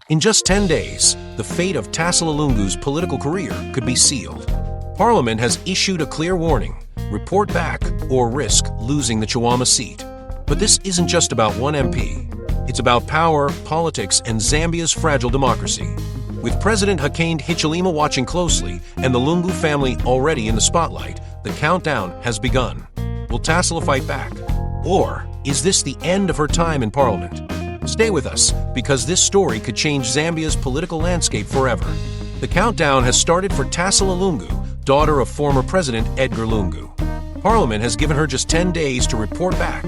In just 10 days, the fate of Tasila Lungu's political career could be sealed. Parliament has issued a clear warning: report back or risk losing the Chawama seat. But this isn't just about one MP. It's about power, politics, and Zambia's fragile democracy. With President Hakainde Hichilema watching closely and the Lungu family already in the spotlight, the countdown has begun. Will Tasila fight back? Or is this the end of her time in Parliament? Stay with us, because this story could change Zambia's political landscape forever. The countdown has started for Tasila Lungu, daughter of former President Edgar Lungu. Parliament has given her just 10 days to report back,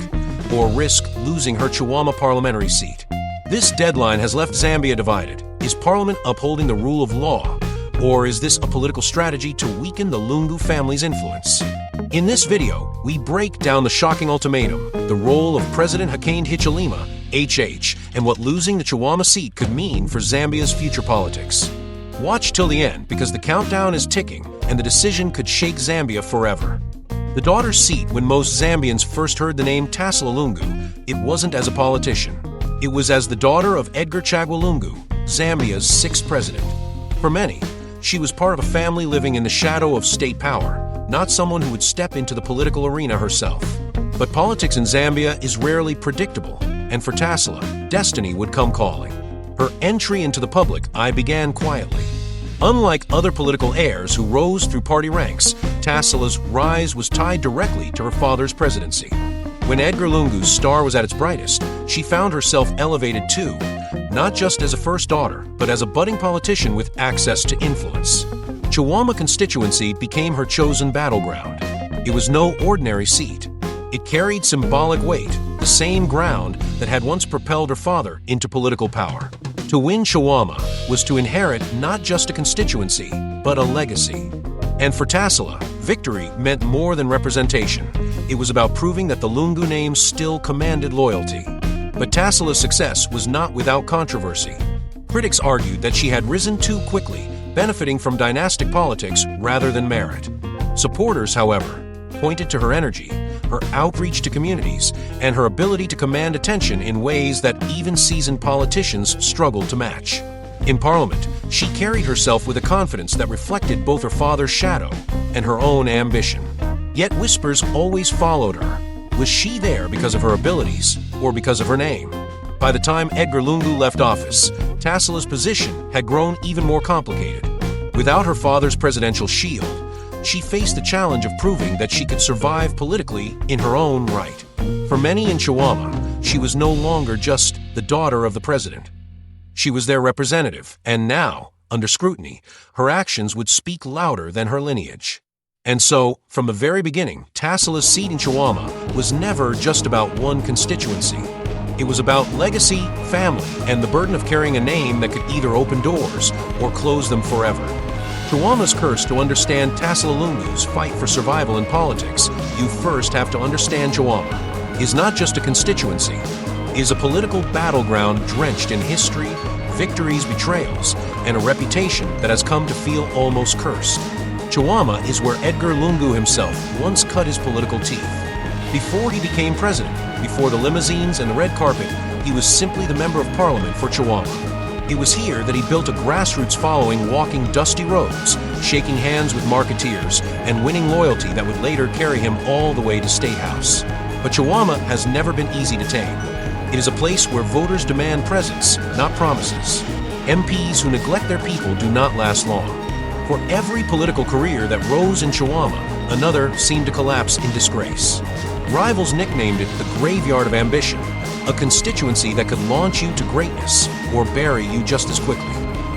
or risk losing her Chawama parliamentary seat. This deadline has left Zambia divided. Is Parliament upholding the rule of law, or is this a political strategy to weaken the Lungu family's influence? In this video, we break down the shocking ultimatum, the role of President Hakainde Hichilema, HH, and what losing the Chawama seat could mean for Zambia's future politics. Watch till the end, because the countdown is ticking and the decision could shake Zambia forever. The daughter's seat, when most Zambians first heard the name Tasila Lungu, it wasn't as a politician. It was as the daughter of Edgar Lungu, Zambia's 6th president. For many, she was part of a family living in the shadow of state power, not someone who would step into the political arena herself. But politics in Zambia is rarely predictable, and for Tasila, destiny would come calling. Her entry into the public eye began quietly. Unlike other political heirs who rose through party ranks, Tasila's rise was tied directly to her father's presidency. When Edgar Lungu's star was at its brightest, she found herself elevated too, not just as a first daughter, but as a budding politician with access to influence. Chawama constituency became her chosen battleground. It was no ordinary seat. It carried symbolic weight, the same ground that had once propelled her father into political power. To win Chawama was to inherit not just a constituency, but a legacy. And for Tasila, victory meant more than representation. It was about proving that the Lungu name still commanded loyalty. But Tasila's success was not without controversy. Critics argued that she had risen too quickly, benefiting from dynastic politics rather than merit. Supporters, however, pointed to her energy, her outreach to communities, and her ability to command attention in ways that even seasoned politicians struggled to match. In Parliament, she carried herself with a confidence that reflected both her father's shadow and her own ambition. Yet whispers always followed her. Was she there because of her abilities or because of her name? By the time Edgar Lungu left office, Tasila's position had grown even more complicated. Without her father's presidential shield, she faced the challenge of proving that she could survive politically in her own right. For many in Chawama, she was no longer just the daughter of the president. She was their representative, and now, under scrutiny, her actions would speak louder than her lineage. And so, from the very beginning, Tasila's seat in Chawama was never just about one constituency. It was about legacy, family, and the burden of carrying a name that could either open doors or close them forever. Chawama's curse: to understand Tasila Lungu's fight for survival in politics, you first have to understand Chawama is not just a constituency. It is a political battleground drenched in history, victories, betrayals, and a reputation that has come to feel almost cursed. Chawama is where Edgar Lungu himself once cut his political teeth. Before he became president, before the limousines and the red carpet, he was simply the member of parliament for Chawama. It was here that he built a grassroots following, walking dusty roads, shaking hands with marketeers, and winning loyalty that would later carry him all the way to State House. But Chawama has never been easy to tame. It is a place where voters demand presence, not promises. MPs who neglect their people do not last long. For every political career that rose in Chawama, another seemed to collapse in disgrace. Rivals nicknamed it the graveyard of ambition, a constituency that could launch you to greatness or bury you just as quickly.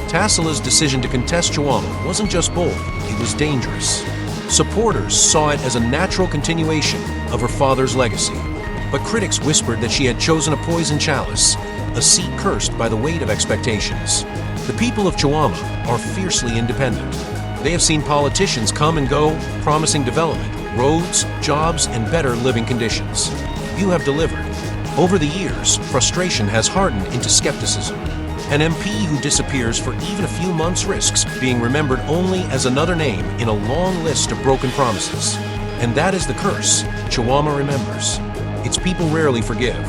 Tasila's decision to contest Chawama wasn't just bold, it was dangerous. Supporters saw it as a natural continuation of her father's legacy, but critics whispered that she had chosen a poison chalice, a seat cursed by the weight of expectations. The people of Chawama are fiercely independent. They have seen politicians come and go, promising development, roads, jobs, and better living conditions. You have delivered. Over the years, frustration has hardened into skepticism. An MP who disappears for even a few months risks being remembered only as another name in a long list of broken promises. And that is the curse Chawama remembers. Its people rarely forgive.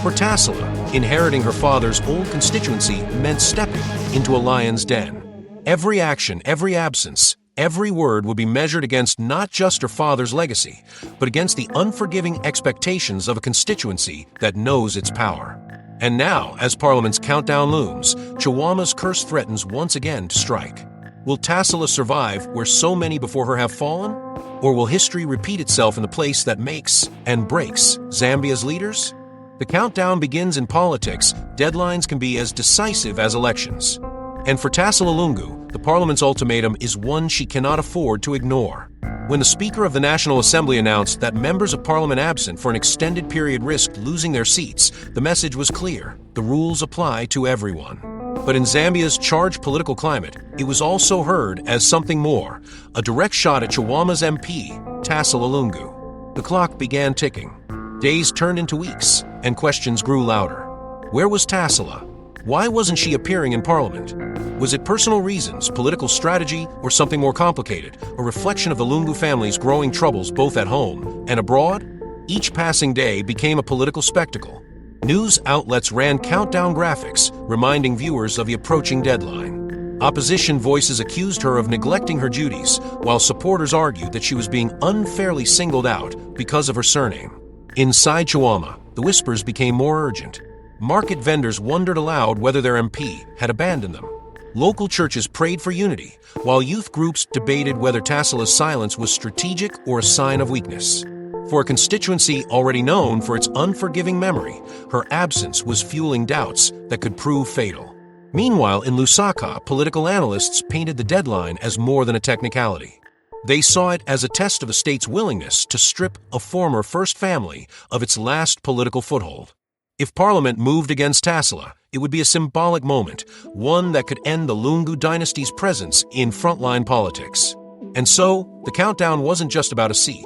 For Tasila, Inheriting her father's old constituency meant stepping into a lion's den. Every action, every absence, every word would be measured against not just her father's legacy, but against the unforgiving expectations of a constituency that knows its power. And now, as Parliament's countdown looms, Chawama's curse threatens once again to strike. Will Tasila survive where so many before her have fallen? Or will history repeat itself in the place that makes and breaks Zambia's leaders? The countdown begins in politics. Deadlines can be as decisive as elections. And for Tasila Lungu, the Parliament's ultimatum is one she cannot afford to ignore. When the Speaker of the National Assembly announced that members of Parliament absent for an extended period risked losing their seats, the message was clear: the rules apply to everyone. But in Zambia's charged political climate, it was also heard as something more, a direct shot at Chawama's MP, Tasila Lungu. The clock began ticking. Days turned into weeks, and questions grew louder. Where was Tasila? Why wasn't she appearing in Parliament? Was it personal reasons, political strategy, or something more complicated, a reflection of the Lungu family's growing troubles both at home and abroad? Each passing day became a political spectacle. News outlets ran countdown graphics, reminding viewers of the approaching deadline. Opposition voices accused her of neglecting her duties, while supporters argued that she was being unfairly singled out because of her surname. Inside Chawama, the whispers became more urgent. Market vendors wondered aloud whether their MP had abandoned them. Local churches prayed for unity, while youth groups debated whether Tasila's silence was strategic or a sign of weakness. For a constituency already known for its unforgiving memory, her absence was fueling doubts that could prove fatal. Meanwhile, in Lusaka, political analysts painted the deadline as more than a technicality. They saw it as a test of the state's willingness to strip a former first family of its last political foothold. If Parliament moved against Tasila, it would be a symbolic moment, one that could end the Lungu dynasty's presence in frontline politics. And so, the countdown wasn't just about a seat.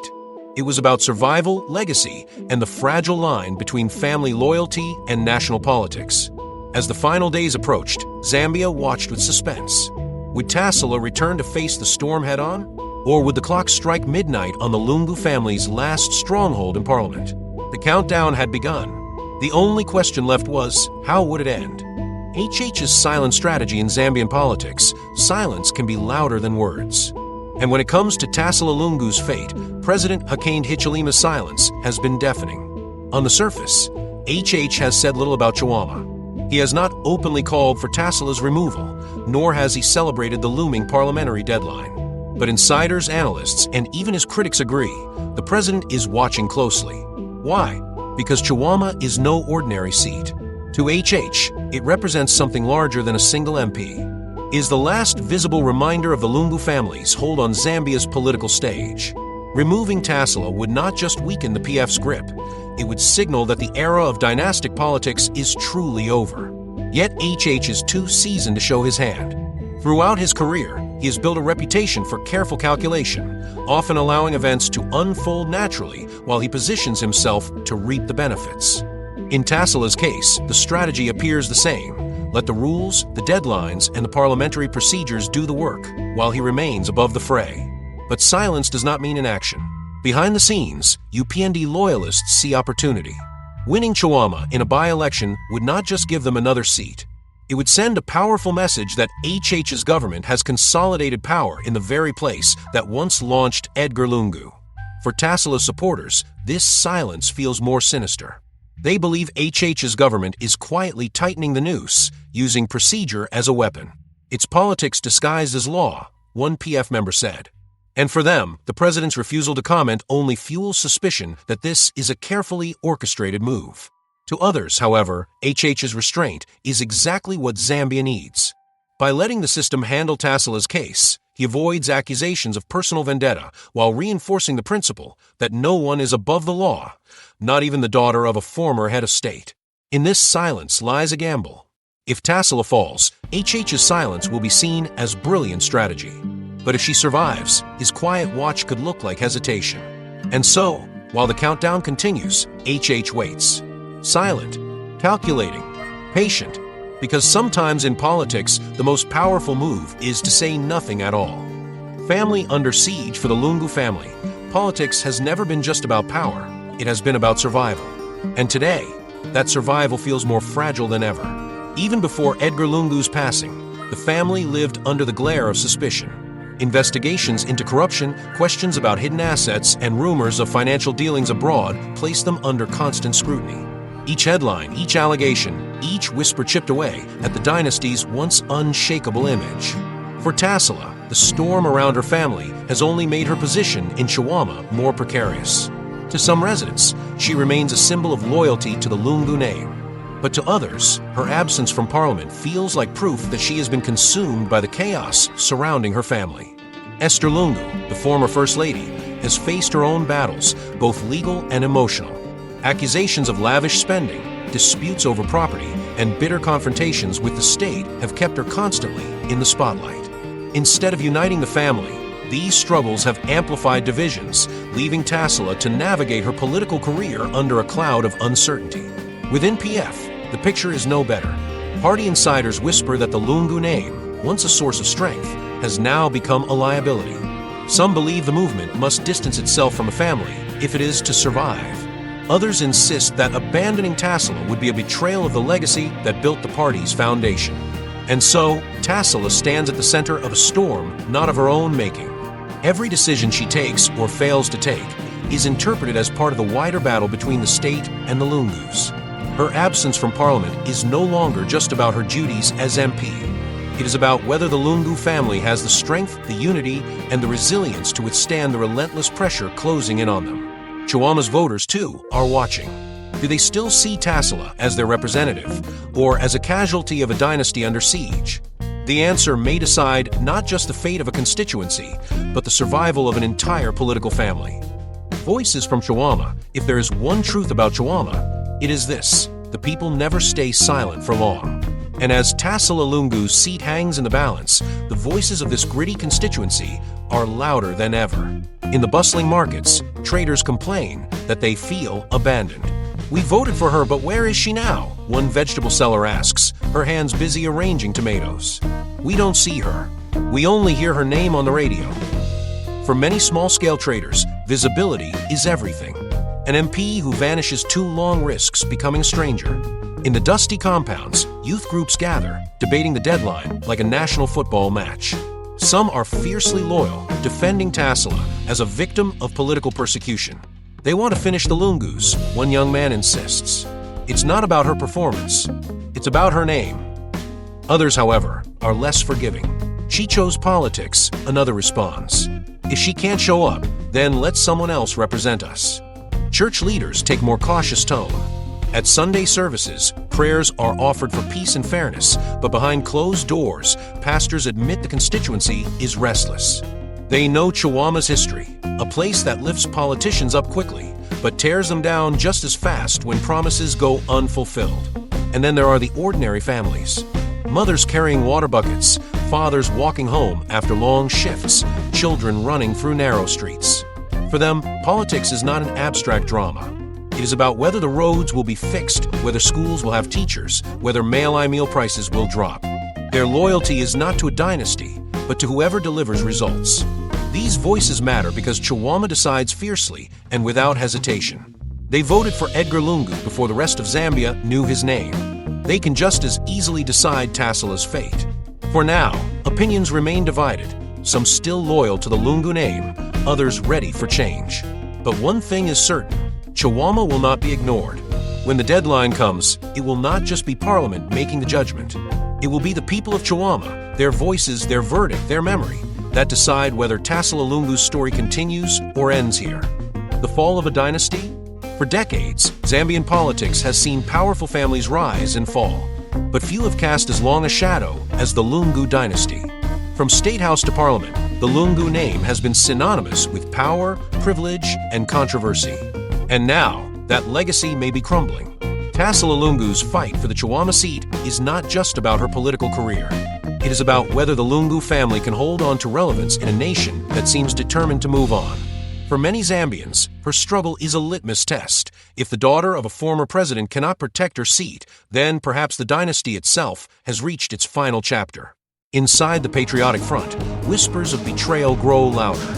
It was about survival, legacy, and the fragile line between family loyalty and national politics. As the final days approached, Zambia watched with suspense. Would Tasila return to face the storm head-on? Or would the clock strike midnight on the Lungu family's last stronghold in Parliament? The countdown had begun. The only question left was, how would it end? HH's silent strategy in Zambian politics: silence can be louder than words. And when it comes to Tasila Lungu's fate, President Hakainde Hichilema's silence has been deafening. On the surface, HH has said little about Chawama. He has not openly called for Tasila's removal, nor has he celebrated the looming parliamentary deadline. But insiders, analysts, and even his critics agree, the president is watching closely. Why? Because Chawama is no ordinary seat. To HH, it represents something larger than a single MP. It is the last visible reminder of the Lungu family's hold on Zambia's political stage. Removing Tasila would not just weaken the PF's grip, it would signal that the era of dynastic politics is truly over. Yet HH is too seasoned to show his hand. Throughout his career, he has built a reputation for careful calculation, often allowing events to unfold naturally while he positions himself to reap the benefits. In Tasila's case, the strategy appears the same. Let the rules, the deadlines, and the parliamentary procedures do the work, while he remains above the fray. But silence does not mean inaction. Behind the scenes, UPND loyalists see opportunity. Winning Chawama in a by-election would not just give them another seat. It would send a powerful message that HH's government has consolidated power in the very place that once launched Edgar Lungu. For Tasila's supporters, this silence feels more sinister. They believe HH's government is quietly tightening the noose, using procedure as a weapon. It's politics disguised as law, one PF member said. And for them, the president's refusal to comment only fuels suspicion that this is a carefully orchestrated move. To others, however, HH's restraint is exactly what Zambia needs. By letting the system handle Tasila's case, he avoids accusations of personal vendetta while reinforcing the principle that no one is above the law, not even the daughter of a former head of state. In this silence lies a gamble. If Tasila falls, HH's silence will be seen as brilliant strategy. But if she survives, his quiet watch could look like hesitation. And so, while the countdown continues, HH waits. Silent, calculating, patient, because sometimes in politics, the most powerful move is to say nothing at all. Family under siege for the Lungu family, politics has never been just about power, it has been about survival. And today, that survival feels more fragile than ever. Even before Edgar Lungu's passing, the family lived under the glare of suspicion. Investigations into corruption, questions about hidden assets, and rumors of financial dealings abroad placed them under constant scrutiny. Each headline, each allegation, each whisper chipped away at the dynasty's once unshakable image. For Tasila, the storm around her family has only made her position in Chawama more precarious. To some residents, she remains a symbol of loyalty to the Lungu name. But to others, her absence from Parliament feels like proof that she has been consumed by the chaos surrounding her family. Esther Lungu, the former First Lady, has faced her own battles, both legal and emotional. Accusations of lavish spending, disputes over property, and bitter confrontations with the state have kept her constantly in the spotlight. Instead of uniting the family, these struggles have amplified divisions, leaving Tasila to navigate her political career under a cloud of uncertainty. Within PF, the picture is no better. Party insiders whisper that the Lungu name, once a source of strength, has now become a liability. Some believe the movement must distance itself from a family if it is to survive. Others insist that abandoning Tasila would be a betrayal of the legacy that built the party's foundation. And so, Tasila stands at the center of a storm not of her own making. Every decision she takes or fails to take is interpreted as part of the wider battle between the state and the Lungus. Her absence from Parliament is no longer just about her duties as MP. It is about whether the Lungu family has the strength, the unity, and the resilience to withstand the relentless pressure closing in on them. Chawama's voters, too, are watching. Do they still see Tasila as their representative, or as a casualty of a dynasty under siege? The answer may decide not just the fate of a constituency, but the survival of an entire political family. Voices from Chawama, if there is one truth about Chawama, it is this: the people never stay silent for long. And as Tasila Lungu's seat hangs in the balance, the voices of this gritty constituency are louder than ever. In the bustling markets, traders complain that they feel abandoned. "We voted for her, but where is she now?" one vegetable seller asks, her hands busy arranging tomatoes. "We don't see her. We only hear her name on the radio." For many small-scale traders, visibility is everything. An MP who vanishes too long risks becoming a stranger. In the dusty compounds, youth groups gather, debating the deadline like a national football match. Some are fiercely loyal, defending Tasila as a victim of political persecution. They want to finish the Lungus, one young man insists. It's not about her performance. It's about her name. Others, however, are less forgiving. "She chose politics," another responds. "If she can't show up, then let someone else represent us." Church leaders take more cautious tone. At Sunday services, prayers are offered for peace and fairness, but behind closed doors, pastors admit the constituency is restless. They know Chawama's history, a place that lifts politicians up quickly, but tears them down just as fast when promises go unfulfilled. And then there are the ordinary families. Mothers carrying water buckets, fathers walking home after long shifts, children running through narrow streets. For them, politics is not an abstract drama. It is about whether the roads will be fixed, whether schools will have teachers, whether mail-I meal prices will drop. Their loyalty is not to a dynasty, but to whoever delivers results. These voices matter because Chawama decides fiercely and without hesitation. They voted for Edgar Lungu before the rest of Zambia knew his name. They can just as easily decide Tasila's fate. For now, opinions remain divided, some still loyal to the Lungu name, others ready for change. But one thing is certain: Chawama will not be ignored. When the deadline comes, it will not just be Parliament making the judgment. It will be the people of Chawama, their voices, their verdict, their memory, that decide whether Tasila Lungu's story continues or ends here. The fall of a dynasty? For decades, Zambian politics has seen powerful families rise and fall, but few have cast as long a shadow as the Lungu dynasty. From State House to Parliament, the Lungu name has been synonymous with power, privilege, and controversy. And now, that legacy may be crumbling. Tasila Lungu's fight for the Chawama seat is not just about her political career. It is about whether the Lungu family can hold on to relevance in a nation that seems determined to move on. For many Zambians, her struggle is a litmus test. If the daughter of a former president cannot protect her seat, then perhaps the dynasty itself has reached its final chapter. Inside the Patriotic Front, whispers of betrayal grow louder.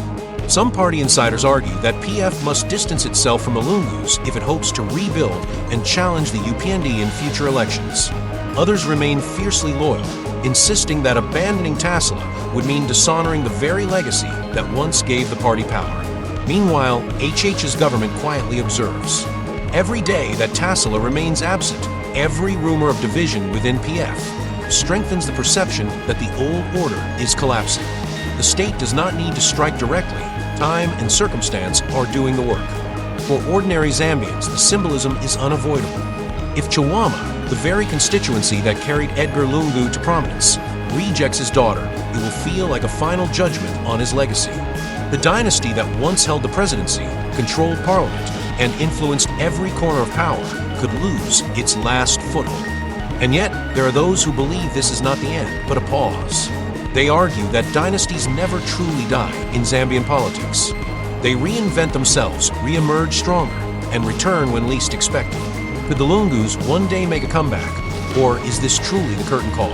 Some party insiders argue that PF must distance itself from the Lungus if it hopes to rebuild and challenge the UPND in future elections. Others remain fiercely loyal, insisting that abandoning Tasila would mean dishonoring the very legacy that once gave the party power. Meanwhile, HH's government quietly observes. Every day that Tasila remains absent, every rumor of division within PF strengthens the perception that the old order is collapsing. The state does not need to strike directly. Time and circumstance are doing the work. For ordinary Zambians, the symbolism is unavoidable. If Chawama, the very constituency that carried Edgar Lungu to prominence, rejects his daughter, it will feel like a final judgment on his legacy. The dynasty that once held the presidency, controlled parliament, and influenced every corner of power could lose its last foothold. And yet, there are those who believe this is not the end, but a pause. They argue that dynasties never truly die in Zambian politics. They reinvent themselves, re-emerge stronger, and return when least expected. Could the Lungus one day make a comeback, or is this truly the curtain call?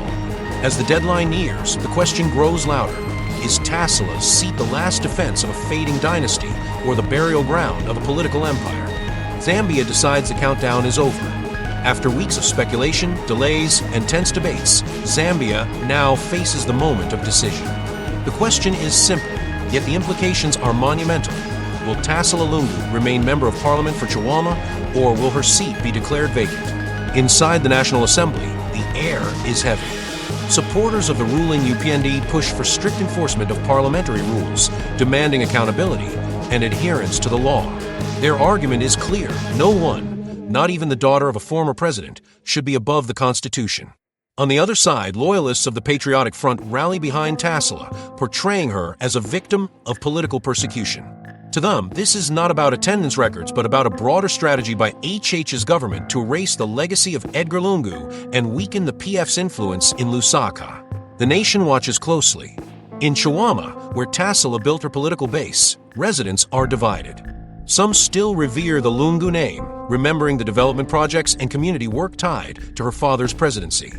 As the deadline nears, the question grows louder. Is Tasila's seat the last defense of a fading dynasty, or the burial ground of a political empire? Zambia Decides the countdown is over. After weeks of speculation, delays, and tense debates, Zambia now faces the moment of decision. The question is simple, yet the implications are monumental. Will Tasila Lungu remain member of parliament for Chawama, or will her seat be declared vacant? Inside the National Assembly, the air is heavy. Supporters of the ruling UPND push for strict enforcement of parliamentary rules, demanding accountability and adherence to the law. Their argument is clear: no one, not even the daughter of a former president, should be above the Constitution. On the other side, loyalists of the Patriotic Front rally behind Tasila, portraying her as a victim of political persecution. To them, this is not about attendance records, but about a broader strategy by HH's government to erase the legacy of Edgar Lungu and weaken the PF's influence in Lusaka. The nation watches closely. In Chawama, where Tasila built her political base, residents are divided. Some still revere the Lungu name, remembering the development projects and community work tied to her father's presidency.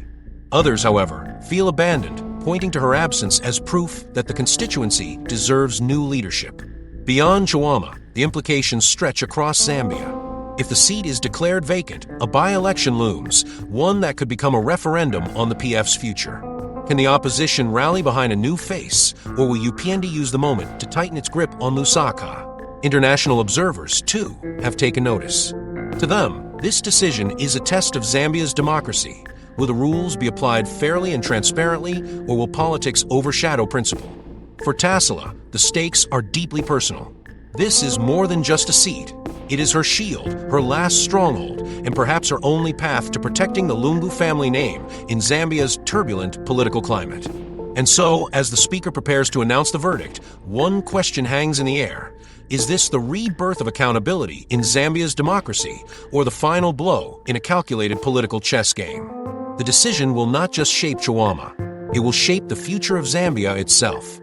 Others, however, feel abandoned, pointing to her absence as proof that the constituency deserves new leadership. Beyond Chawama, the implications stretch across Zambia. If the seat is declared vacant, a by-election looms, one that could become a referendum on the PF's future. Can the opposition rally behind a new face, or will UPND use the moment to tighten its grip on Lusaka? International observers, too, have taken notice. To them, this decision is a test of Zambia's democracy. Will the rules be applied fairly and transparently, or will politics overshadow principle? For Tasila, the stakes are deeply personal. This is more than just a seat. It is her shield, her last stronghold, and perhaps her only path to protecting the Lungu family name in Zambia's turbulent political climate. And so, as the speaker prepares to announce the verdict, one question hangs in the air. Is this the rebirth of accountability in Zambia's democracy, or the final blow in a calculated political chess game? The decision will not just shape Chawama, it will shape the future of Zambia itself.